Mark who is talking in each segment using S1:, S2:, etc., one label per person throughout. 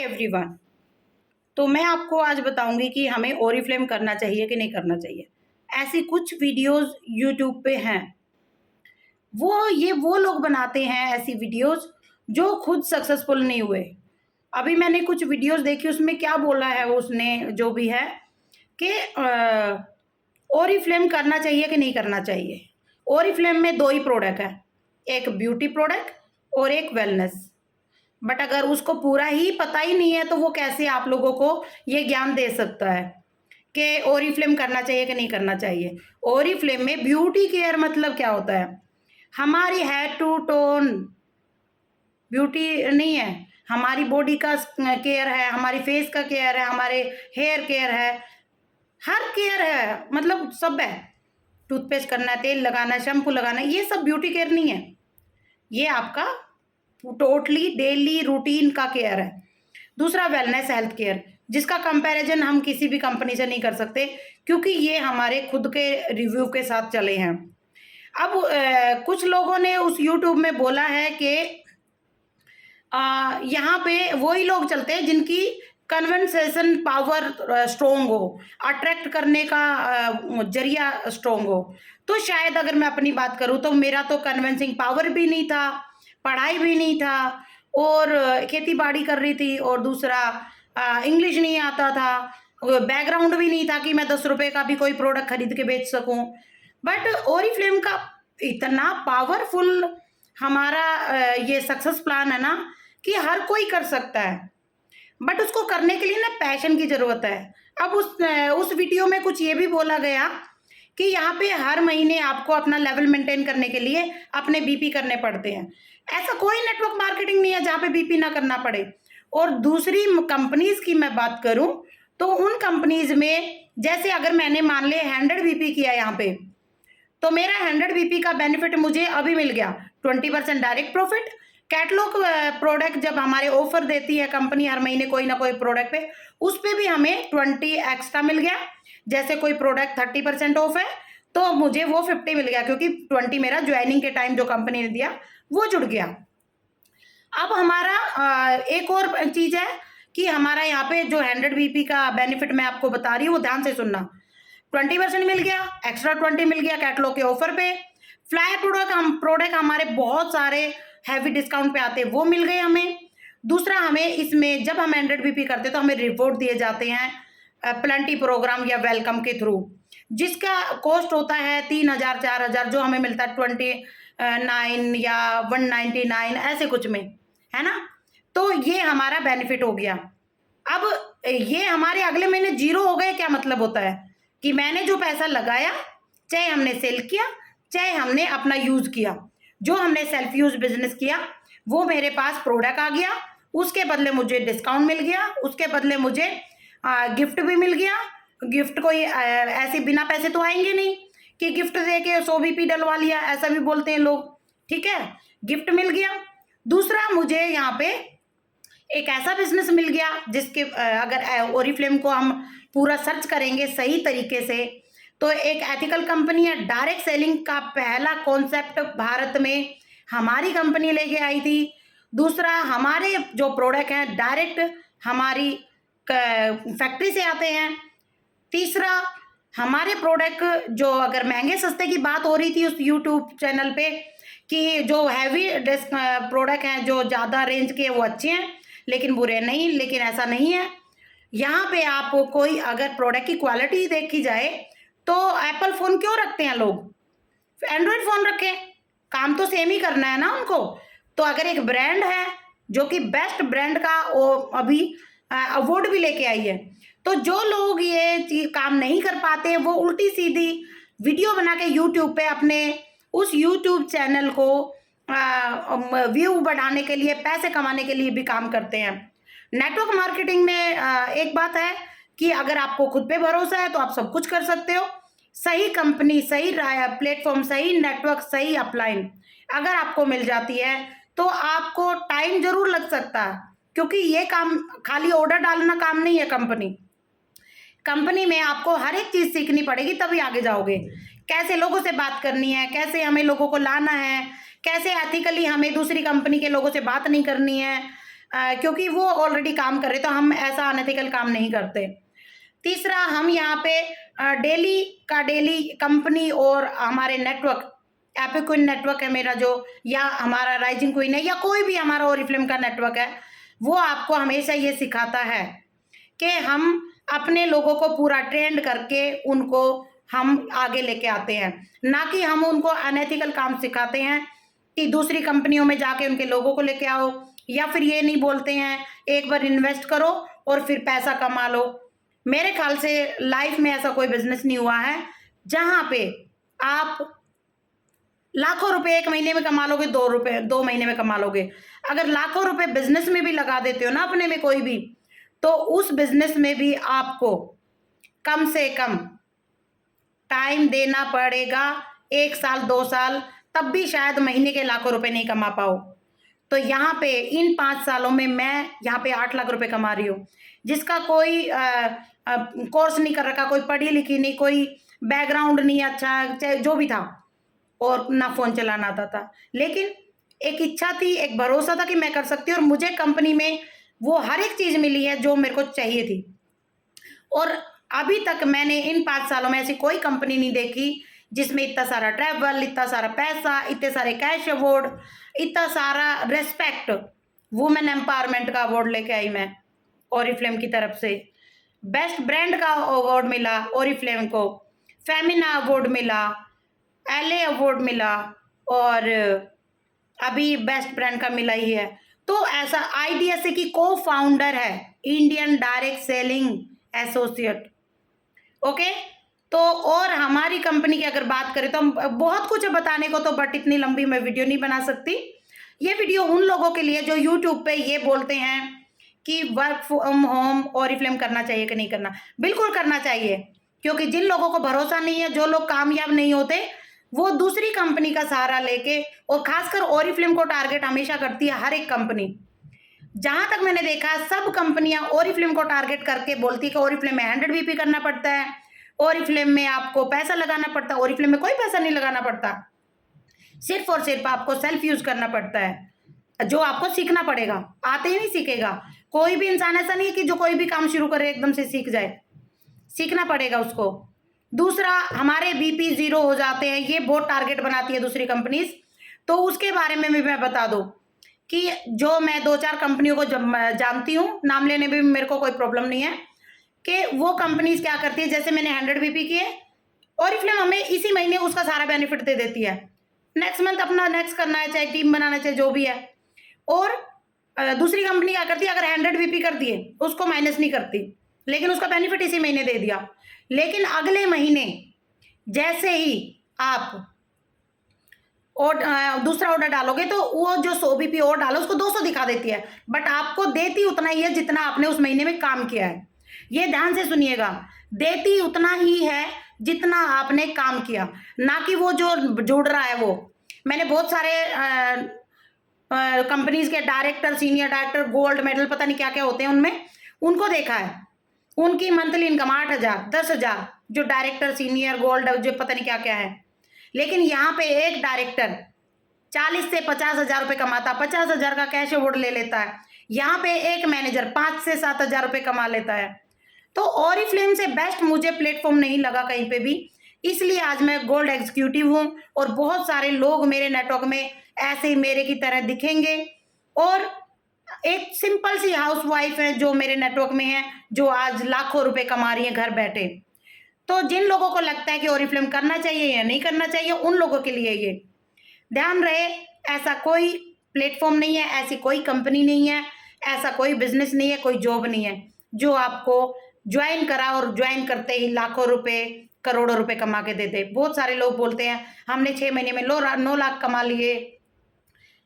S1: Everyone. तो मैं आपको आज बताऊंगी कि हमें ओरिफ्लेम करना चाहिए कि नहीं करना चाहिए। ऐसी कुछ वीडियोस यूट्यूब पे हैं, वो लोग बनाते हैं ऐसी वीडियोस जो खुद सक्सेसफुल नहीं हुए। अभी मैंने कुछ वीडियोस देखी, उसमें क्या बोला है उसने, जो भी है कि ओरिफ्लेम करना चाहिए कि नहीं करना चाहिए। ओरिफ्लेम में दो ही प्रोडक्ट है, एक ब्यूटी प्रोडक्ट और एक वेलनेस। बट अगर उसको पूरा ही पता ही नहीं है तो वो कैसे आप लोगों को ये ज्ञान दे सकता है कि ओरिफ्लेम करना चाहिए कि नहीं करना चाहिए। ओरिफ्लेम में ब्यूटी केयर मतलब क्या होता है, हमारी हेड टू टोन ब्यूटी नहीं है, हमारी बॉडी का केयर है, हमारी फेस का केयर है, हमारे हेयर केयर है, हर केयर है, मतलब सब है। टूथपेस्ट करना है, तेल लगाना है, शैम्पू लगाना है, ये सब ब्यूटी केयर नहीं है। ये आपका टोटली डेली रूटीन का केयर है। दूसरा वेलनेस हेल्थ केयर, जिसका कंपैरिजन हम किसी भी कंपनी से नहीं कर सकते, क्योंकि ये हमारे खुद के रिव्यू के साथ चले हैं। अब कुछ लोगों ने उस यूट्यूब में बोला है कि यहाँ पे वही लोग चलते हैं जिनकी कन्वेंसेशन पावर स्ट्रोंग हो, अट्रैक्ट करने का जरिया स्ट्रोंग हो। तो शायद अगर मैं अपनी बात करूँ तो मेरा तो कन्वेंसिंग पावर भी नहीं था, पढ़ाई भी नहीं था, और खेती बाड़ी कर रही थी, और दूसरा इंग्लिश नहीं आता था, बैकग्राउंड भी नहीं था कि मैं 10 रुपए का भी कोई प्रोडक्ट खरीद के बेच सकूं। बट ओरिफ्लेम का इतना पावरफुल हमारा ये सक्सेस प्लान है ना कि हर कोई कर सकता है, बट उसको करने के लिए ना पैशन की ज़रूरत है। अब उस वीडियो में कुछ ये भी बोला गया कि यहाँ पे हर महीने आपको अपना लेवल मेंटेन करने के लिए अपने बीपी करने पड़ते हैं। ऐसा कोई नेटवर्क मार्केटिंग नहीं है जहाँ पे बीपी ना करना पड़े। और दूसरी कंपनीज की मैं बात करूँ तो उन कंपनीज में जैसे अगर मैंने मान ले 100 बीपी किया यहाँ पे, तो मेरा 100 बीपी का बेनिफिट मुझे अभी मिल गया 20% डायरेक्ट प्रॉफिट। कैटलॉग प्रोडक्ट जब हमारे ऑफर देती है कंपनी हर महीने कोई ना कोई प्रोडक्ट पे, उस पे भी हमें 20 एक्स्ट्रा मिल गया। जैसे कोई प्रोडक्ट 30% ऑफ है तो मुझे वो 50 मिल गया, क्योंकि 20 मेरा ज्वाइनिंग के टाइम जो कंपनी ने दिया वो जुड़ गया। अब हमारा एक और चीज़ है कि हमारा यहाँ पे जो 100 बीपी का बेनिफिट मैं आपको बता रही हूँ, वो ध्यान से सुनना। 20% मिल गया, एक्स्ट्रा 20 मिल गया कैटलॉग के ऑफर पे। फ्लाई प्रोडक्ट हमारे बहुत सारे हैवी डिस्काउंट पे आते हैं, वो मिल गए हमें। दूसरा, हमें इसमें जब हम 100 बीपी करते हैं तो हमें रिवॉर्ड दिए जाते हैं प्लेंटी प्रोग्राम या वेलकम के थ्रू, जिसका कॉस्ट होता है 3000 4000, जो हमें मिलता है 29 या 199 ऐसे कुछ में, है ना। तो ये हमारा बेनिफिट हो गया। अब ये हमारे अगले महीने जीरो हो गए, क्या मतलब होता है कि मैंने जो पैसा लगाया, चाहे हमने सेल किया चाहे हमने अपना यूज किया, जो हमने सेल्फ यूज बिजनेस किया वो मेरे पास प्रोडक्ट आ गया, उसके बदले मुझे डिस्काउंट मिल गया, उसके बदले मुझे गिफ्ट भी मिल गया। गिफ्ट कोई ऐसे बिना पैसे तो आएंगे नहीं कि गिफ्ट दे के 100 बीपी डलवा लिया, ऐसा भी बोलते हैं लोग, ठीक है। गिफ्ट मिल गया। दूसरा, मुझे यहाँ पे एक ऐसा बिजनेस मिल गया जिसके अगर ओरिफ्लेम को हम पूरा सर्च करेंगे सही तरीके से तो एक एथिकल कंपनी है। डायरेक्ट सेलिंग का पहला कॉन्सेप्ट भारत में हमारी कंपनी लेके आई थी। दूसरा, हमारे जो प्रोडक्ट हैं डायरेक्ट हमारी फैक्ट्री से आते हैं। तीसरा, हमारे प्रोडक्ट जो अगर महंगे सस्ते की बात हो रही थी उस यूट्यूब चैनल पे कि जो हैवी प्रोडक्ट हैं जो ज़्यादा रेंज के वो अच्छे हैं लेकिन बुरे नहीं, लेकिन ऐसा नहीं है। यहाँ पे आपको कोई अगर प्रोडक्ट की क्वालिटी देखी जाए तो एप्पल फ़ोन क्यों रखते हैं लोग, एंड्रॉयड फ़ोन रखें, काम तो सेम ही करना है ना उनको। तो अगर एक ब्रांड है जो कि बेस्ट ब्रांड का वो अभी अवार्ड भी लेके आई है, तो जो लोग ये चीज काम नहीं कर पाते हैं वो उल्टी सीधी वीडियो बना के यूट्यूब पे अपने उस यूट्यूब चैनल को व्यू बढ़ाने के लिए, पैसे कमाने के लिए भी काम करते हैं। नेटवर्क मार्केटिंग में एक बात है कि अगर आपको खुद पे भरोसा है तो आप सब कुछ कर सकते हो। सही कंपनी, सही प्लेटफॉर्म, सही नेटवर्क, सही अपलाइन अगर आपको मिल जाती है तो आपको टाइम जरूर लग सकता है, क्योंकि ये काम खाली ऑर्डर डालना काम नहीं है। कंपनी में आपको हर एक चीज़ सीखनी पड़ेगी, तभी आगे जाओगे। कैसे लोगों से बात करनी है, कैसे हमें लोगों को लाना है, कैसे एथिकली हमें दूसरी कंपनी के लोगों से बात नहीं करनी है, क्योंकि वो ऑलरेडी काम कर रहे, तो हम ऐसा अनएथिकल काम नहीं करते। तीसरा, हम यहाँ पे डेली का डेली कंपनी और हमारे नेटवर्क, एपिक्विन नेटवर्क है मेरा जो, या हमारा राइजिंग क्वीन है, या कोई भी हमारा ओरिफ्लेम का नेटवर्क है, वो आपको हमेशा ये सिखाता है कि हम अपने लोगों को पूरा ट्रेंड करके उनको हम आगे लेके आते हैं, ना कि हम उनको अनएथिकल काम सिखाते हैं कि दूसरी कंपनियों में जाके उनके लोगों को लेके आओ, या फिर ये नहीं बोलते हैं एक बार इन्वेस्ट करो और फिर पैसा कमा लो। मेरे ख्याल से लाइफ में ऐसा कोई बिजनेस नहीं हुआ है जहां पे आप लाखों रुपए एक महीने में कमा लोगे, 2 महीने में कमा लोगे। अगर लाखों रुपए बिजनेस में भी लगा देते हो ना अपने में कोई भी, तो उस बिजनेस में भी आपको कम से कम टाइम देना पड़ेगा, 1 साल 2 साल, तब भी शायद महीने के लाखों रुपए नहीं कमा पाओ। तो यहाँ पे इन 5 सालों में मैं यहाँ पे 8 लाख रुपए कमा रही हूँ, जिसका कोई कोर्स नहीं कर रखा, कोई पढ़ी लिखी नहीं, कोई बैकग्राउंड नहीं अच्छा, चाहे जो भी था, और ना फोन चलाना आता था, लेकिन एक इच्छा थी, एक भरोसा था कि मैं कर सकती हूँ, और मुझे कंपनी में वो हर एक चीज मिली है जो मेरे को चाहिए थी। और अभी तक मैंने इन 5 सालों में ऐसी कोई कंपनी नहीं देखी जिसमें इतना सारा ट्रैवल, इतना सारा पैसा, इतने सारे कैश अवार्ड, इतना सारा रेस्पेक्ट, वुमेन एम्पावरमेंट का अवार्ड लेके आई मैं ओरिफ्लेम की तरफ से। बेस्ट ब्रांड का अवार्ड मिला ओरिफ्लेम को, फेमिना अवार्ड मिला, एलए अवार्ड मिला, और अभी बेस्ट ब्रांड का मिला ही है। तो ऐसा आईडीएसए की को फाउंडर है, Indian direct selling associate. Okay, तो और हमारी कंपनी की अगर बात करें तो हम बहुत कुछ है बताने को, तो बट इतनी लंबी मैं वीडियो नहीं बना सकती। ये वीडियो उन लोगों के लिए जो यूट्यूब पे ये बोलते हैं कि वर्क फ्रॉम होम ओरिफ्लेम करना चाहिए कि नहीं करना। बिल्कुल करना चाहिए, क्योंकि जिन लोगों को भरोसा नहीं है, जो लोग कामयाब नहीं होते, वो दूसरी कंपनी का सहारा लेके, और खासकर ओरिफ्लेम को टारगेट हमेशा करती है हर एक कंपनी। जहां तक मैंने देखा है, सब कंपनियां ओरिफ्लेम को टारगेट करके बोलती है कि ओरिफ्लेम में 100 बीपी करना पड़ता है, ओरिफ्लेम में आपको पैसा लगाना पड़ता है। ओरिफ्लेम में कोई पैसा नहीं लगाना पड़ता, सिर्फ और सिर्फ आपको सेल्फ यूज करना पड़ता है, जो आपको सीखना पड़ेगा। आते ही नहीं सीखेगा कोई भी इंसान, ऐसा नहीं है कि जो कोई भी काम शुरू करे एकदम से सीख जाए, सीखना पड़ेगा उसको। दूसरा, हमारे बीपी 0 हो जाते हैं, ये बहुत टारगेट बनाती है दूसरी कंपनीज। तो उसके बारे में भी मैं बता दूं कि जो मैं 2-4 कंपनियों को जानती हूँ, नाम लेने में भी मेरे को कोई प्रॉब्लम नहीं है, कि वो कंपनीज क्या करती है, जैसे मैंने 100 बीपी किए, ओरिफ्लेम हमें इसी महीने उसका सारा बेनिफिट दे देती है। नेक्स्ट मंथ अपना नेक्स्ट करना है, चाहे टीम बनाना, चाहे जो भी है। और दूसरी कंपनी क्या करती है, अगर 100 बीपी कर दिए उसको माइनस नहीं करती, लेकिन उसका बेनिफिट इसी महीने दे दिया। लेकिन अगले महीने जैसे ही आप और दूसरा ऑर्डर डालोगे, तो वो जो 100 बीपी और डालो उसको 200 दिखा देती है, बट आपको देती उतना ही है जितना आपने उस महीने में काम किया है। ये ध्यान से सुनिएगा, देती उतना ही है जितना आपने काम किया, ना कि वो जो जुड़ रहा है वो। मैंने बहुत सारे कंपनीज के director, senior director, gold medal, पता नहीं क्या क्या होते हैं उनमें, उनको देखा है, उनकी मंथली इनकम 8,000 10,000, जो डायरेक्टर, सीनियर, गोल्ड, जो पता नहीं क्या क्या है। लेकिन यहाँ पे एक डायरेक्टर 40 से 50,000 रुपये कमाता, 50,000 का कैश अवार्ड ले लेता है। यहाँ पे एक मैनेजर 5 से 7,000 रुपये कमा लेता है। तो ओरिफ्लेम से बेस्ट मुझे प्लेटफॉर्म नहीं लगा कहीं पे भी, इसलिए आज मैं गोल्ड एग्जीक्यूटिव हूँ, और बहुत सारे लोग मेरे नेटवर्क में ऐसे ही मेरे की तरह दिखेंगे, और एक सिंपल सी हाउसवाइफ है जो मेरे नेटवर्क में है, जो आज लाखों रुपए कमा रही है घर बैठे। तो जिन लोगों को लगता है कि ओरिफ्लेम करना चाहिए या नहीं करना चाहिए, उन लोगों के लिए ये ध्यान रहे, ऐसा कोई प्लेटफॉर्म नहीं है, ऐसी कोई कंपनी नहीं है, ऐसा कोई बिजनेस नहीं है, कोई जॉब नहीं है जो आपको ज्वाइन करा और ज्वाइन करते ही लाखों रुपए, करोड़ों रुपए कमा के देते। बहुत सारे लोग बोलते हैं हमने 6 महीने में 9 लाख कमा लिए,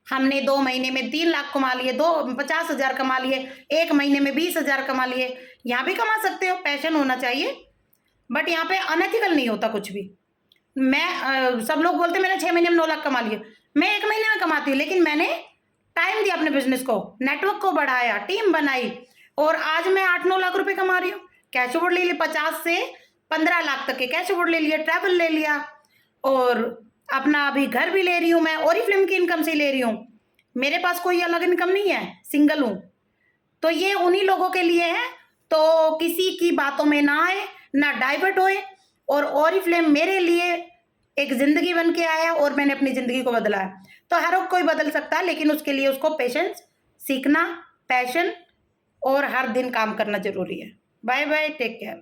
S1: हमने 2 महीने में 3 लाख कमा लिए, 50,000 कमा लिए, 1 महीने में 20,000 कमा लिए। यहाँ भी कमा सकते हो, पैशन होना चाहिए, बट यहाँ पे अनएथिकल नहीं होता कुछ भी। मैं सब लोग बोलते मैंने 6 महीने में 9 लाख कमा लिए, मैं 1 महीने में कमाती हूँ, लेकिन मैंने टाइम दिया अपने बिजनेस को, नेटवर्क को बढ़ाया, टीम बनाई, और आज मैं 8-9 लाख रुपए कमा रही हूँ। कैश अवार्ड ले लिए, 50 से 15 लाख तक के कैश अवार्ड ले लिया, ट्रैवल ले लिया, और अपना अभी घर भी ले रही हूँ मैं, ओरिफ्लेम की इनकम से ले रही हूँ। मेरे पास कोई अलग इनकम नहीं है, सिंगल हूँ, तो ये उन्हीं लोगों के लिए है, तो किसी की बातों में ना आए, ना डाइवर्ट होए। और ओरिफ्लेम मेरे लिए एक ज़िंदगी बन के आया और मैंने अपनी ज़िंदगी को बदला है। तो हर कोई बदल सकता है, लेकिन उसके लिए उसको पेशेंस, सीखना, पैशन और हर दिन काम करना ज़रूरी है। Bye bye, take care.